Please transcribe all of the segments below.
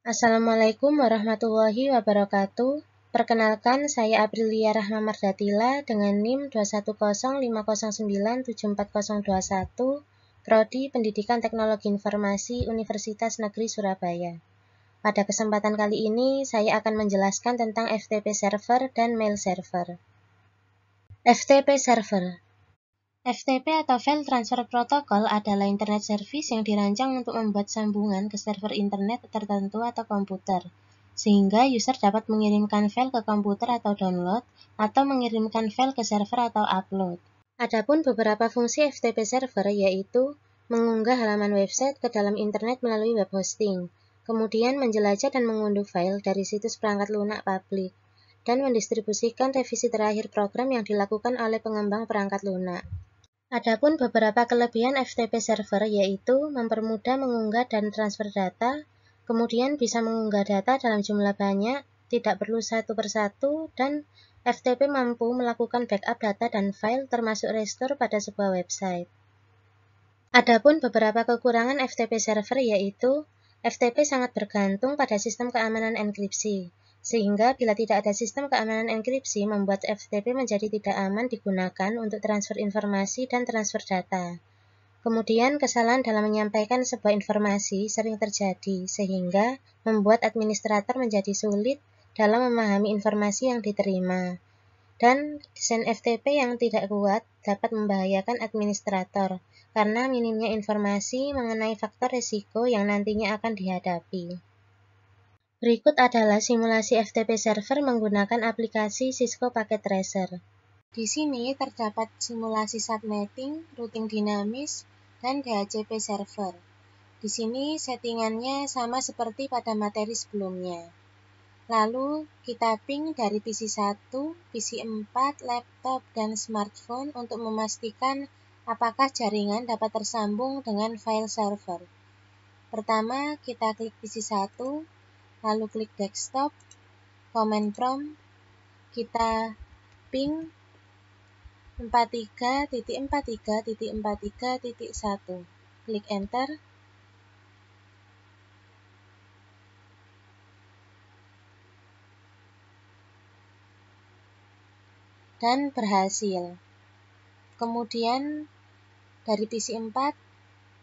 Assalamualaikum warahmatullahi wabarakatuh. Perkenalkan, saya Aprilia Rahma Mardatila dengan NIM 21050974021, Prodi Pendidikan Teknologi Informasi Universitas Negeri Surabaya. Pada kesempatan kali ini, saya akan menjelaskan tentang FTP Server dan Mail Server. FTP Server. FTP atau File Transfer Protocol adalah Internet Service yang dirancang untuk membuat sambungan ke server internet tertentu atau komputer, sehingga user dapat mengirimkan file ke komputer atau download, atau mengirimkan file ke server atau upload. Adapun beberapa fungsi FTP Server yaitu mengunggah halaman website ke dalam internet melalui web hosting, kemudian menjelajah dan mengunduh file dari situs perangkat lunak publik, dan mendistribusikan revisi terakhir program yang dilakukan oleh pengembang perangkat lunak. Adapun beberapa kelebihan FTP Server yaitu mempermudah mengunggah dan transfer data, kemudian bisa mengunggah data dalam jumlah banyak, tidak perlu satu persatu, dan FTP mampu melakukan backup data dan file termasuk restore pada sebuah website. Adapun beberapa kekurangan FTP Server yaitu FTP sangat bergantung pada sistem keamanan enkripsi, sehingga bila tidak ada sistem keamanan enkripsi membuat FTP menjadi tidak aman digunakan untuk transfer informasi dan transfer data. Kemudian kesalahan dalam menyampaikan sebuah informasi sering terjadi, sehingga membuat administrator menjadi sulit dalam memahami informasi yang diterima. Dan desain FTP yang tidak kuat dapat membahayakan administrator, karena minimnya informasi mengenai faktor risiko yang nantinya akan dihadapi. Berikut adalah simulasi FTP Server menggunakan aplikasi Cisco Packet Tracer. Di sini terdapat simulasi subnetting, routing dinamis, dan DHCP server. Di sini settingannya sama seperti pada materi sebelumnya. Lalu kita ping dari PC 1, PC 4, laptop, dan smartphone untuk memastikan apakah jaringan dapat tersambung dengan file server. Pertama, kita klik PC 1, lalu klik desktop, command prompt, kita ping 43.43.43.1, klik enter, dan berhasil. Kemudian dari PC 4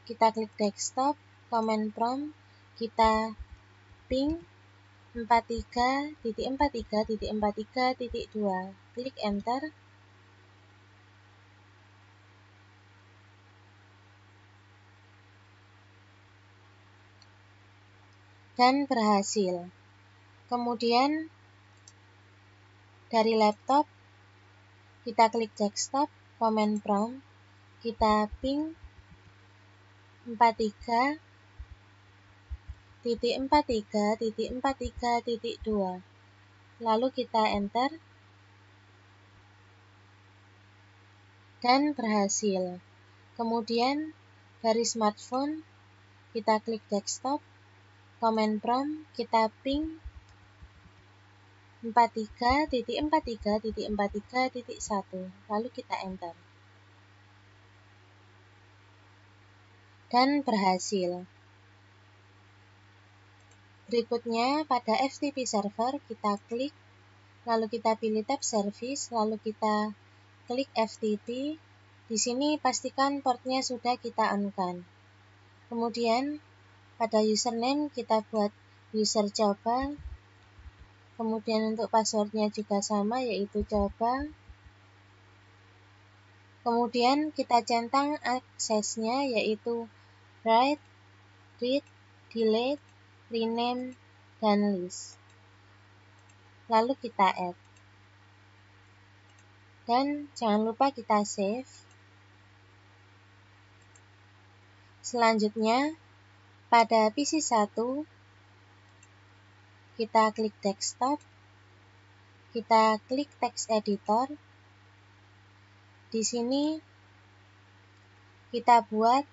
kita klik desktop, command prompt, kita ping 43.43.43.2, klik enter, dan berhasil. Kemudian dari laptop kita klik desktop, command prompt, kita ping 43.43.43.2, lalu kita enter, dan berhasil. Kemudian dari smartphone kita klik desktop, command prompt, kita ping 43.43.43.1, lalu kita enter, dan berhasil. Berikutnya pada FTP server kita klik, lalu kita pilih tab service, lalu kita klik FTP. Di sini pastikan portnya sudah kita on-kan. Kemudian pada username kita buat user coba. Kemudian untuk passwordnya juga sama, yaitu coba. Kemudian kita centang aksesnya, yaitu write, read, delete, rename, dan list. Lalu kita add. Dan jangan lupa kita save. Selanjutnya, pada PC 1, kita klik desktop, kita klik text editor. Di sini kita buat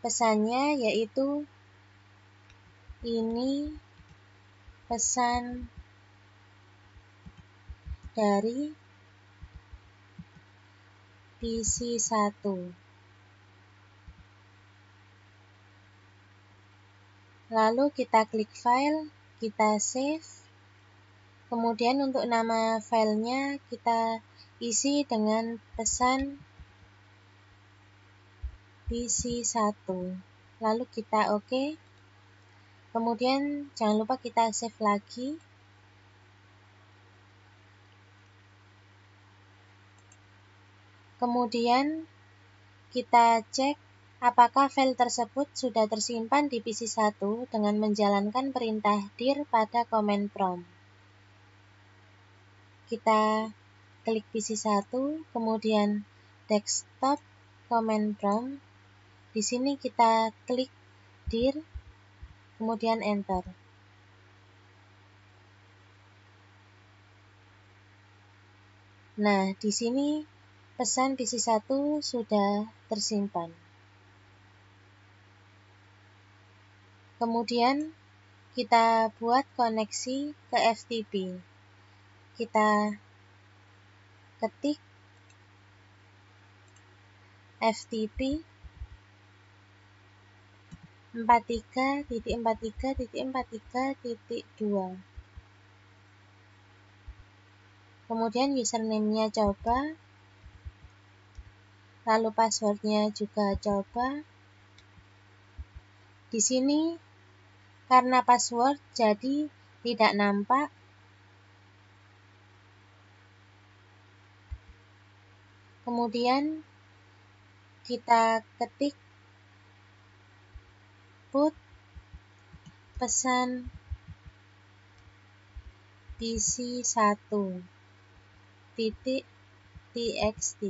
pesannya, yaitu ini pesan dari PC 1. Lalu kita klik file, kita save. Kemudian untuk nama filenya kita isi dengan pesan PC1. Lalu kita OK. Kemudian jangan lupa kita save lagi. Kemudian kita cek apakah file tersebut sudah tersimpan di PC1 dengan menjalankan perintah dir pada command prompt. Kita klik PC1, kemudian desktop command prompt. Di sini kita klik dir, kemudian enter. Nah, di sini pesan PC1 sudah tersimpan. Kemudian kita buat koneksi ke FTP. Kita ketik FTP 43.43.43.2. Kemudian username-nya coba, lalu password-nya juga coba. Di sini karena password jadi tidak nampak. Kemudian kita ketik put pesan PC1.txt.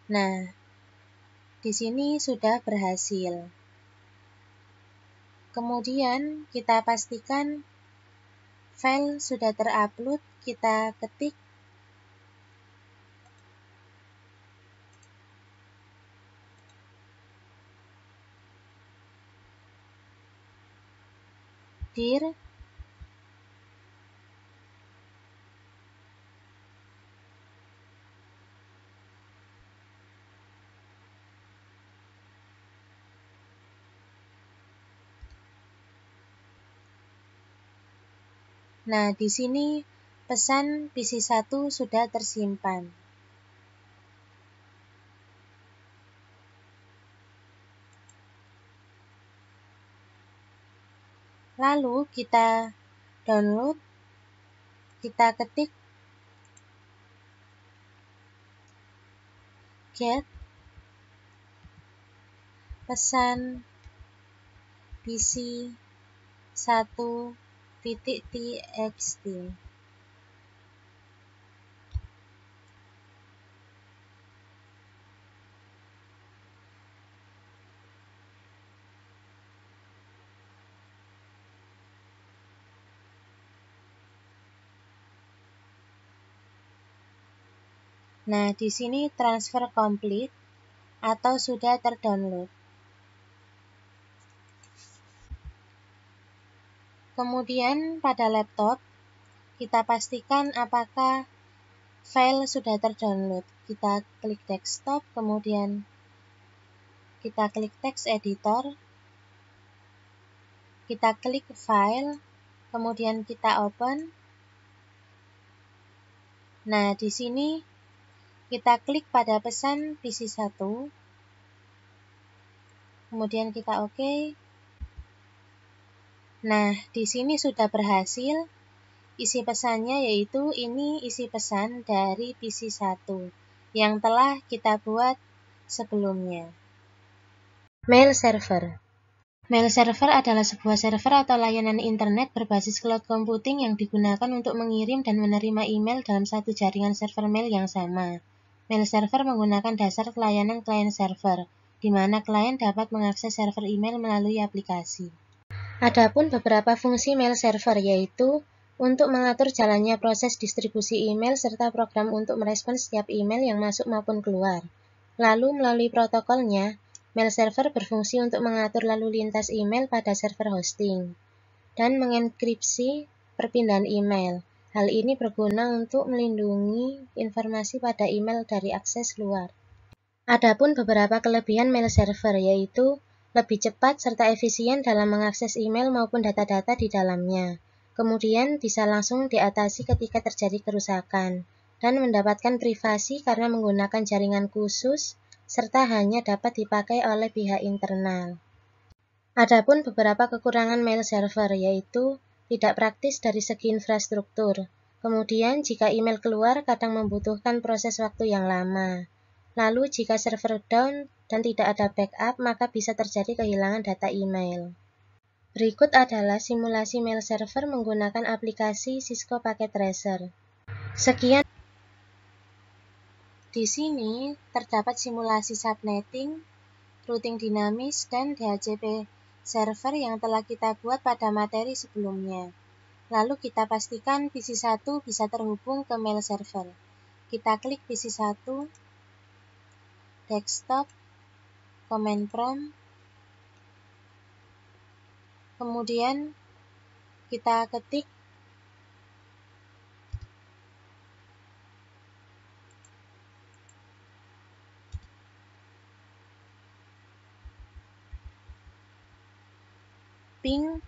Nah, di sini sudah berhasil. Kemudian kita pastikan file sudah terupload, kita ketik dir Nah, di sini pesan PC1 sudah tersimpan. Lalu kita download, kita ketik get pesan PC1.txt. Nah, di sini transfer complete atau sudah terdownload. Kemudian pada laptop kita pastikan apakah file sudah terdownload. Kita klik desktop, kemudian kita klik text editor, kita klik file, kemudian kita open. Nah, di sini kita klik pada pesan PC1, kemudian kita OK. Nah, di sini sudah berhasil. Isi pesannya yaitu ini isi pesan dari PC1 yang telah kita buat sebelumnya. Mail server. Mail server adalah sebuah server atau layanan internet berbasis cloud computing yang digunakan untuk mengirim dan menerima email dalam satu jaringan server mail yang sama. Mail server menggunakan dasar layanan client server, di mana klien dapat mengakses server email melalui aplikasi. Adapun beberapa fungsi mail server yaitu untuk mengatur jalannya proses distribusi email serta program untuk merespons setiap email yang masuk maupun keluar. Lalu melalui protokolnya, mail server berfungsi untuk mengatur lalu lintas email pada server hosting dan mengenkripsi perpindahan email. Hal ini berguna untuk melindungi informasi pada email dari akses luar. Adapun beberapa kelebihan mail server yaitu lebih cepat serta efisien dalam mengakses email maupun data-data di dalamnya. Kemudian bisa langsung diatasi ketika terjadi kerusakan dan mendapatkan privasi karena menggunakan jaringan khusus serta hanya dapat dipakai oleh pihak internal. Adapun beberapa kekurangan mail server yaitu tidak praktis dari segi infrastruktur. Kemudian jika email keluar kadang membutuhkan proses waktu yang lama. Lalu jika server down dan tidak ada backup maka bisa terjadi kehilangan data email. Berikut adalah simulasi mail server menggunakan aplikasi Cisco Packet Tracer. Sekian. Di sini terdapat simulasi subnetting, routing dinamis, dan DHCP server yang telah kita buat pada materi sebelumnya. Lalu kita pastikan PC1 bisa terhubung ke mail server. Kita klik PC1, desktop, command prompt, kemudian kita ketik ping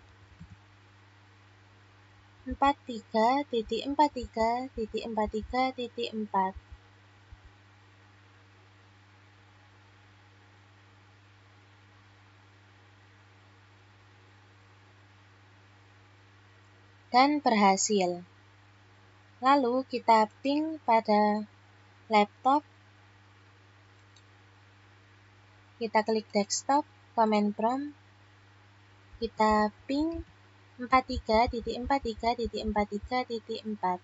43.43.43.4 dan berhasil. Lalu kita ping pada laptop, kita klik desktop, command prompt, kita ping 43.43.43.4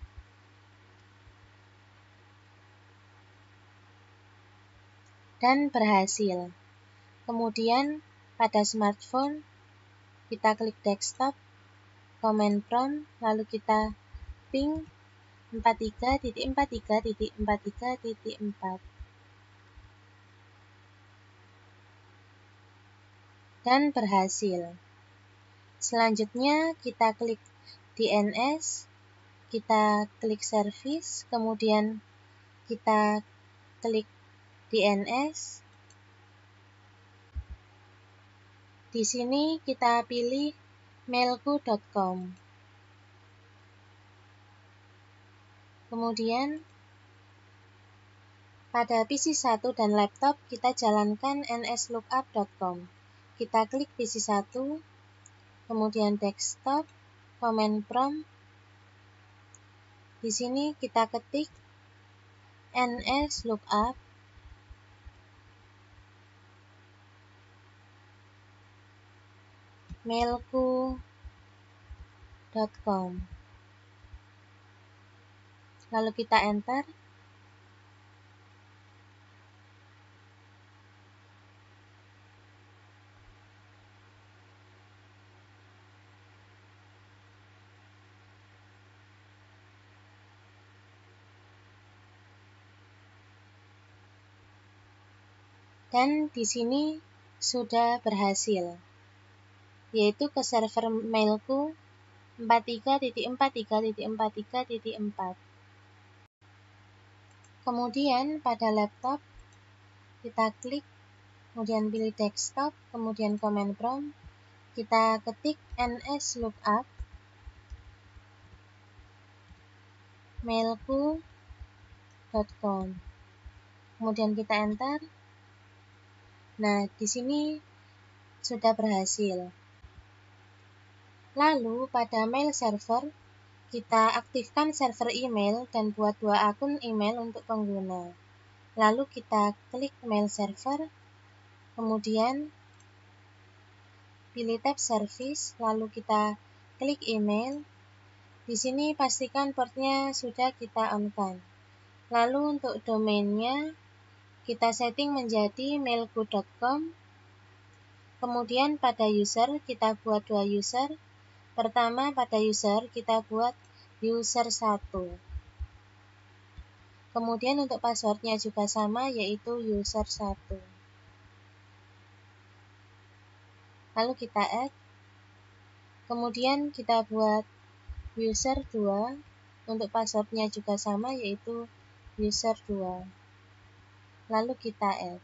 dan berhasil. Kemudian pada smartphone kita klik desktop, command prompt, lalu kita ping 43.43.43.4 dan berhasil. Selanjutnya kita klik DNS, kita klik service, kemudian kita klik DNS. Di sini kita pilih mailku.com. Kemudian pada PC1 dan laptop kita jalankan nslookup.com. Kita klik PC1, kemudian desktop, command prompt. Di sini kita ketik nslookup mailku.com. Lalu kita enter. Dan di sini sudah berhasil, yaitu ke server mailku 43.43.43.4. Kemudian pada laptop kita klik, kemudian pilih desktop, kemudian command prompt, kita ketik nslookup mailku.com. Kemudian kita enter. Nah, di sini sudah berhasil. Lalu pada mail server, kita aktifkan server email dan buat 2 akun email untuk pengguna. Lalu kita klik mail server, kemudian pilih tab service, lalu kita klik email. Di sini pastikan portnya sudah kita on-kan. Lalu untuk domainnya kita setting menjadi mailku.com. Kemudian pada user kita buat 2 user. Pertama pada user kita buat user 1. Kemudian untuk passwordnya juga sama, yaitu user 1. Lalu kita add. Kemudian kita buat user 2. Untuk passwordnya juga sama, yaitu user 2. lalu kita add.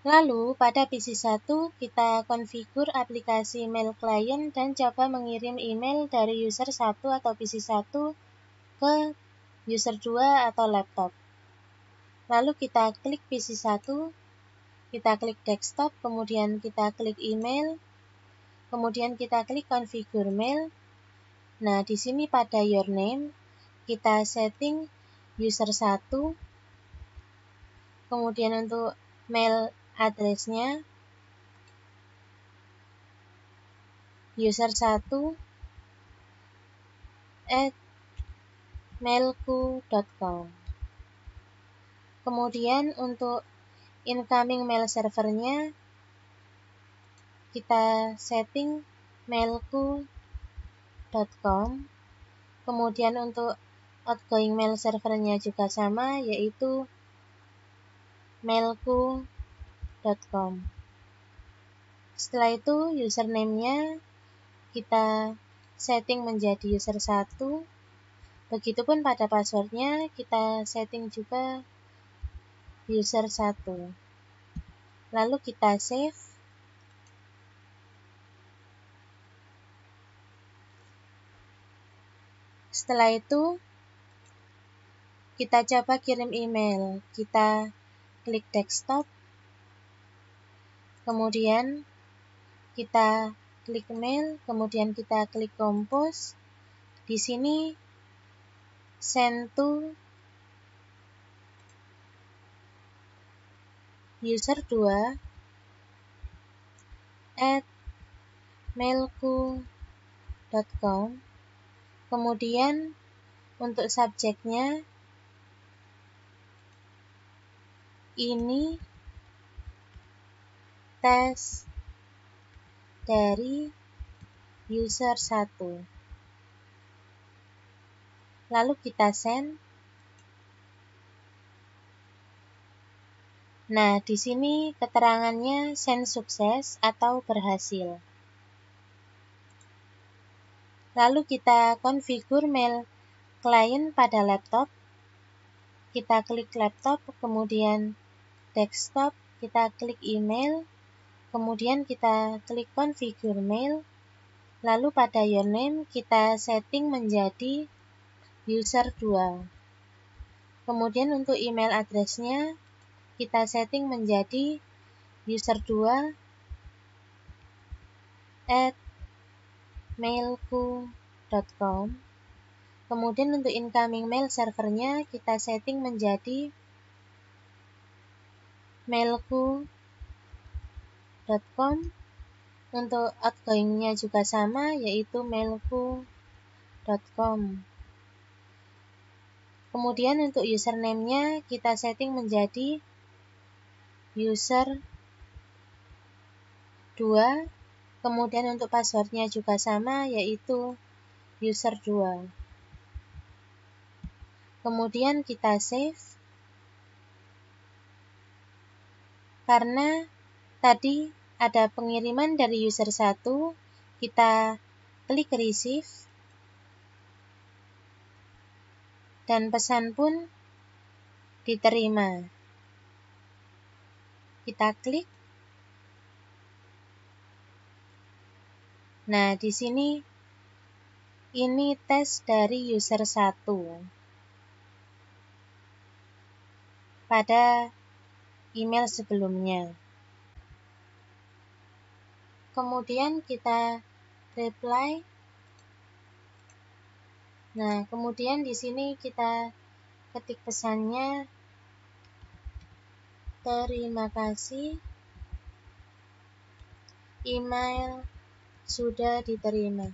Lalu pada PC1 kita konfigur aplikasi mail client dan coba mengirim email dari user 1 atau PC1 ke user 2 atau laptop. Lalu kita klik PC1, kita klik desktop, kemudian kita klik email, kemudian kita klik configure mail. Nah, di sini pada your name kita setting user 1, kemudian untuk mail address-nya user1@mailku.com. Kemudian untuk incoming mail servernya kita setting mailku.com. Kemudian untuk outgoing mail servernya juga sama, yaitu mailku.com. Setelah itu username-nya kita setting menjadi user 1. Begitupun pada passwordnya kita setting juga user 1. Lalu kita save. Setelah itu kita coba kirim email. Kita klik desktop, kemudian kita klik mail, kemudian kita klik compose. Di sini send to user 2 @mailku.com. Kemudian untuk subjeknya ini tes dari user 1. Lalu kita send. Nah, di sini keterangannya send sukses atau berhasil. Lalu kita configure mail client pada laptop. Kita klik laptop, kemudian desktop, kita klik email, kemudian kita klik configure mail. Lalu pada your name kita setting menjadi user 2. Kemudian untuk email address-nya kita setting menjadi user 2 @mailku.com. Kemudian untuk incoming mail servernya kita setting menjadi mailku.com. Untuk outgoing-nya juga sama, yaitu mailku.com. Kemudian untuk username-nya kita setting menjadi user 2. Kemudian untuk passwordnya juga sama, yaitu user 2. Kemudian kita save. Karena tadi ada pengiriman dari user 1, kita klik receive. Dan pesan pun diterima. Kita klik. Nah, di sini ini tes dari user 1 pada email sebelumnya. Kemudian kita reply. Nah, kemudian di sini kita ketik pesannya, terima kasih, email sudah diterima.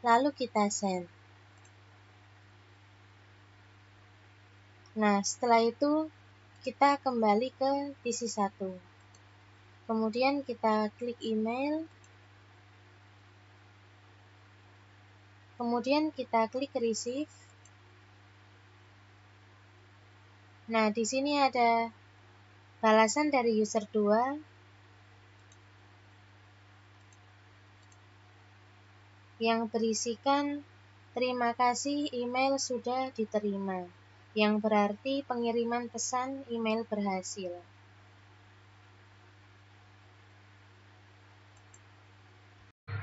Lalu kita send. Nah, setelah itu kita kembali ke PC1. Kemudian kita klik email. Kemudian kita klik receive. Nah, di sini ada balasan dari user 2. yang berisikan terima kasih email sudah diterima, yang berarti pengiriman pesan email berhasil.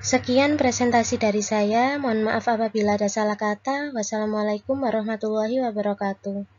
Sekian presentasi dari saya, mohon maaf apabila ada salah kata. Wassalamualaikum warahmatullahi wabarakatuh.